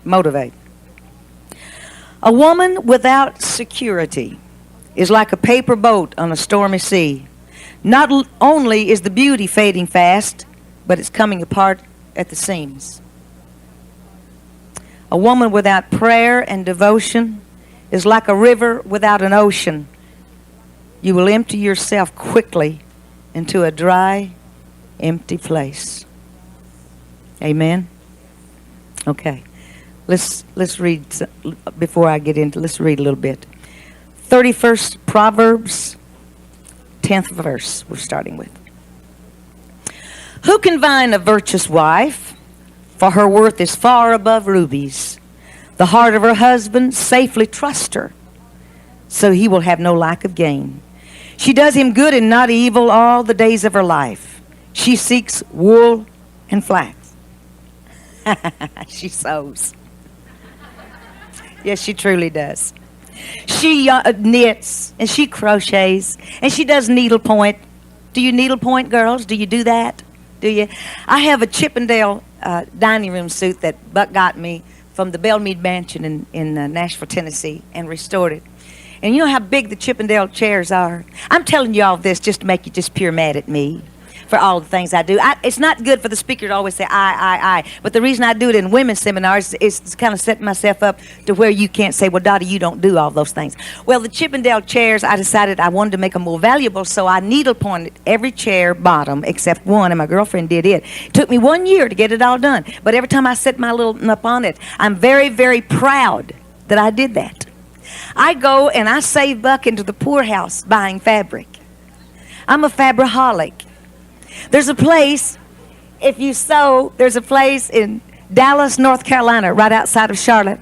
Motivate. A woman without security is like a paper boat on a stormy sea. Not only is the beauty fading fast, but it's coming apart at the seams. A woman without prayer and devotion is like a river without an ocean. You will empty yourself quickly into a dry, empty place. Amen? Okay. Let's read, before I get into, let's read a little bit. 31st Proverbs, 10th verse we're starting with. Who can find a virtuous wife? For her worth is far above rubies. The heart of her husband safely trusts her, so he will have no lack of gain. She does him good and not evil all the days of her life. She seeks wool and flax. She sews. Yes, she truly does. She knits and she crochets and she does needlepoint. Do you needlepoint, girls? Do you do that? Do you? I have a Chippendale dining room suit that Buck got me from the Belmead Mansion in Nashville, Tennessee, and restored it. And you know how big the Chippendale chairs are? I'm telling you all this just to make you just pure mad at me for all the things I do. It's not good for the speaker to always say, I. But the reason I do it in women's seminars is to kind of set myself up to where you can't say, well, Dottie, you don't do all those things. Well, the Chippendale chairs, I decided I wanted to make them more valuable, so I needlepointed every chair bottom except one, and my girlfriend did it. It took me 1 year to get it all done. But every time I set my little up on it, I'm very, very proud that I did that. I go and I save Buck into the poorhouse buying fabric. I'm a fabriholic. There's a place, if you sew, there's a place in Dallas, North Carolina, right outside of Charlotte,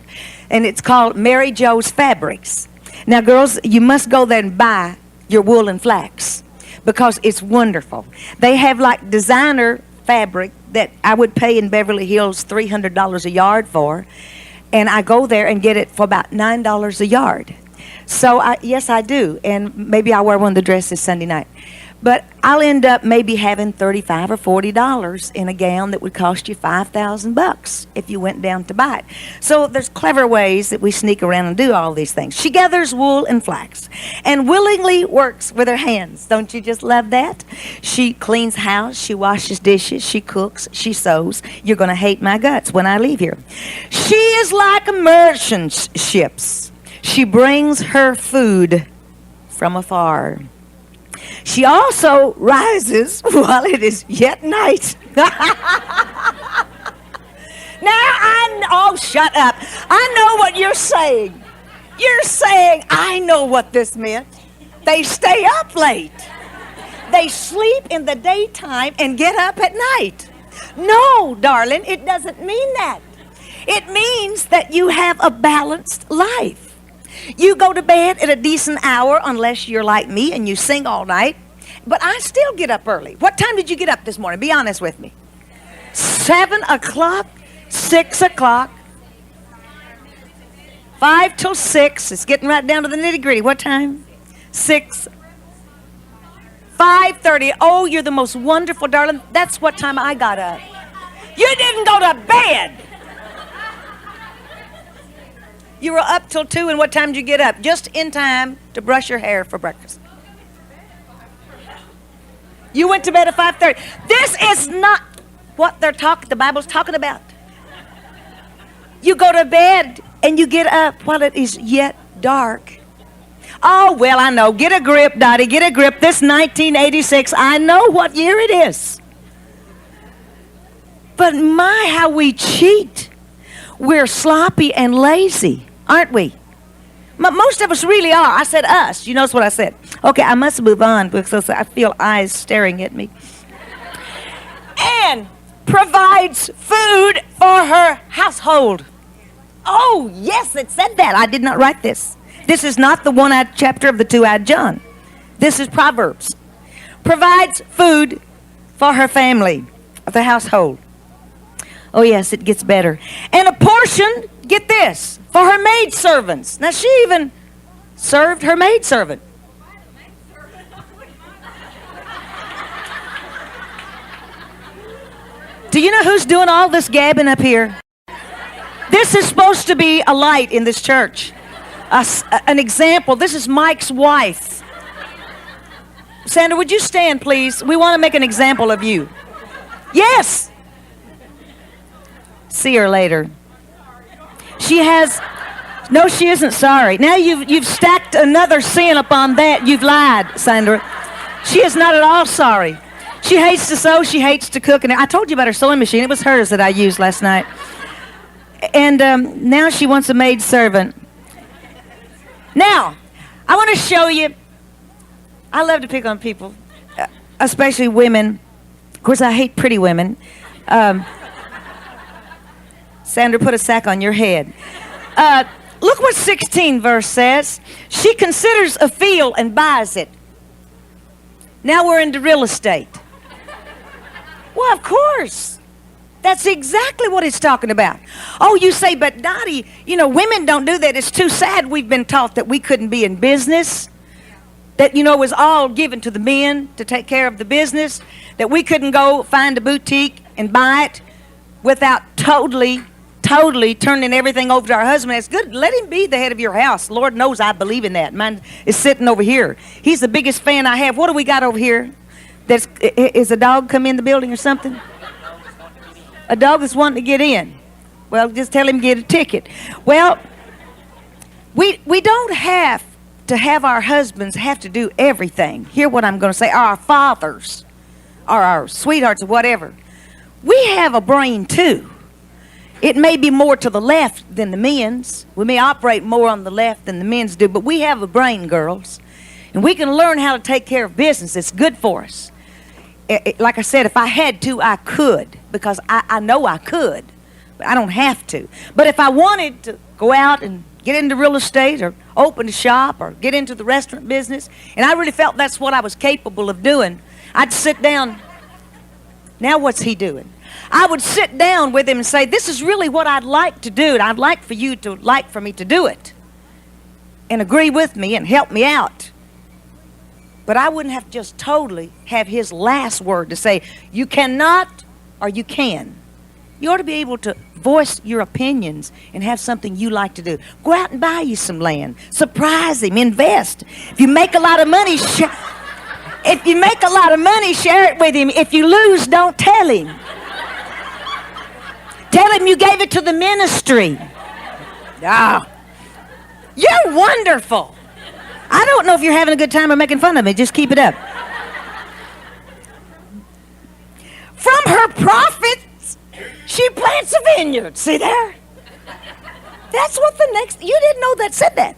and it's called Mary Jo's Fabrics. Now, girls, you must go there and buy your wool and flax because it's wonderful. They have like designer fabric that I would pay in Beverly Hills $300 a yard for, and I go there and get it for about $9 a yard. So, yes, I do, and maybe I'll wear one of the dresses Sunday night. But I'll end up maybe having $35 or $40 in a gown that would cost you $5,000 if you went down to buy it. So there's clever ways that we sneak around and do all these things. She gathers wool and flax and willingly works with her hands. Don't you just love that? She cleans house, she washes dishes, she cooks, she sews. You're going to hate my guts when I leave here. She is like a merchant ships. She brings her food from afar. She also rises while it is yet night. Oh, shut up. I know what you're saying. You're saying, I know what this meant. They stay up late. They sleep in the daytime and get up at night. No, darling, it doesn't mean that. It means that you have a balanced life. You go to bed at a decent hour unless you're like me and you sing all night. But I still get up early. What time did you get up this morning? Be honest with me. 7 o'clock, 6 o'clock, 5 till 6. It's getting right down to the nitty gritty. What time? 6. 5:30. Oh, you're the most wonderful, darling. That's what time I got up. You didn't go to bed. You were up till 2, and what time did you get up? Just in time to brush your hair for breakfast. You went to bed at 5:30. This is not what the Bible's talking about. You go to bed and you get up while it is yet dark. Oh, well, I know. Get a grip, Dottie. Get a grip. This 1986, I know what year it is. But my, how we cheat. We're sloppy and lazy, aren't we? Most of us really are. I said us. You notice what I said. Okay, I must move on because I feel eyes staring at me. And provides food for her household. Oh, yes, it said that. I did not write this. This is not the one-eyed chapter of the two-eyed John. This is Proverbs. Provides food for her family, the household. Oh, yes, it gets better. And a portion, get this, for her maidservants. Now, she even served her maidservant. Do you know who's doing all this gabbing up here? This is supposed to be a light in this church. An example. This is Mike's wife. Sandra, would you stand, please? We want to make an example of you. Yes. See her later. She has... No, she isn't sorry. Now you've stacked another sin upon that. You've lied, Sandra. She is not at all sorry. She hates to sew. She hates to cook. And I told you about her sewing machine. It was hers that I used last night. And now she wants a maid servant. Now, I want to show you. I love to pick on people, especially women. Of course, I hate pretty women. Sandra, put a sack on your head. Look what 16 verse says. She considers a field and buys it. Now we're into real estate. Well, of course. That's exactly what it's talking about. Oh, you say, but Dottie, women don't do that. It's too sad. We've been taught that we couldn't be in business. That, it was all given to the men to take care of the business. That we couldn't go find a boutique and buy it without totally turning everything over to our husband. It's good. Let him be the head of your house. Lord knows I believe in that. Mine is sitting over here. He's the biggest fan I have. What do we got over here? Is a dog come in the building or something? A dog that's wanting to get in. Well, just tell him to get a ticket. Well, we don't have to have our husbands have to do everything. Hear what I'm going to say. Our fathers or our sweethearts or whatever. We have a brain too. It may be more to the left than the men's. We may operate more on the left than the men's do, but we have a brain, girls. And we can learn how to take care of business. It's good for us. Like I said, if I had to, I could, because I know I could, but I don't have to. But if I wanted to go out and get into real estate or open a shop or get into the restaurant business, and I really felt that's what I was capable of doing, I'd sit down. Now what's he doing? I would sit down with him and say, this is really what I'd like to do, and I'd like for you to like for me to do it. And agree with me and help me out. But I wouldn't have to just totally have his last word to say, you cannot or you can. You ought to be able to voice your opinions and have something you like to do. Go out and buy you some land. Surprise him. Invest. If you make a lot of money, share it with him. If you lose, don't tell him. Tell him you gave it to the ministry. Ah, you're wonderful. I don't know if you're having a good time or making fun of me. Just keep it up. From her profits, she plants a vineyard. See there? That's what you didn't know that said that.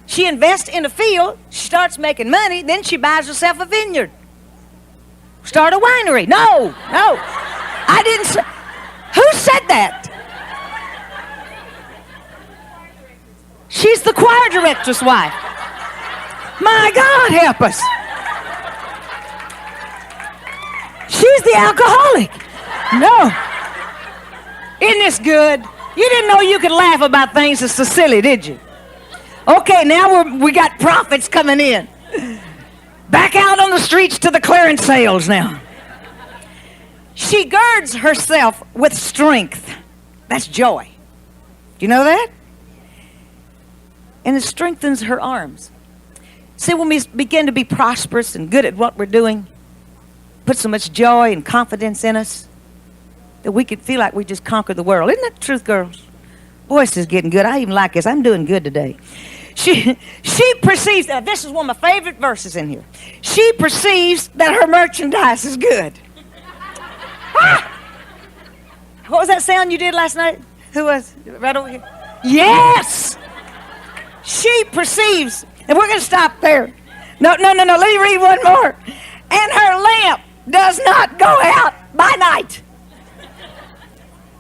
She invests in a field. She starts making money. Then she buys herself a vineyard. Start a winery. No. I didn't say. Who said that? She's the choir director's wife. My God, help us. She's the alcoholic. No. Isn't this good? You didn't know you could laugh about things that's so silly, did you? Okay, now we got profits coming in. Back out on the streets to the clearance sales now. She girds herself with strength. That's joy. Do you know that? And it strengthens her arms. See, when we begin to be prosperous and good at what we're doing, put so much joy and confidence in us that we could feel like we just conquered the world. Isn't that the truth, girls? Voice is getting good. I even like this. I'm doing good today. She perceives, this is one of my favorite verses in here. She perceives that her merchandise is good. Ah! What was that sound you did last night? Who was? Right over here? Yes! She perceives, and we're going to stop there. No. Let me read one more. And her lamp does not go out by night.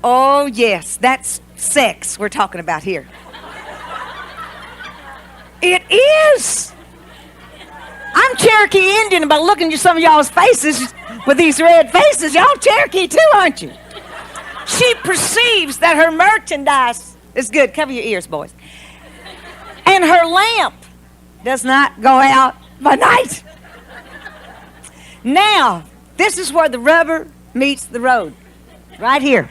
Oh, yes, that's sex we're talking about here. It is. I'm Cherokee Indian, but looking at some of y'all's faces with these red faces, y'all Cherokee too, aren't you? She perceives that her merchandise is good. Cover your ears, boys. And her lamp does not go out by night. Now, this is where the rubber meets the road. Right here.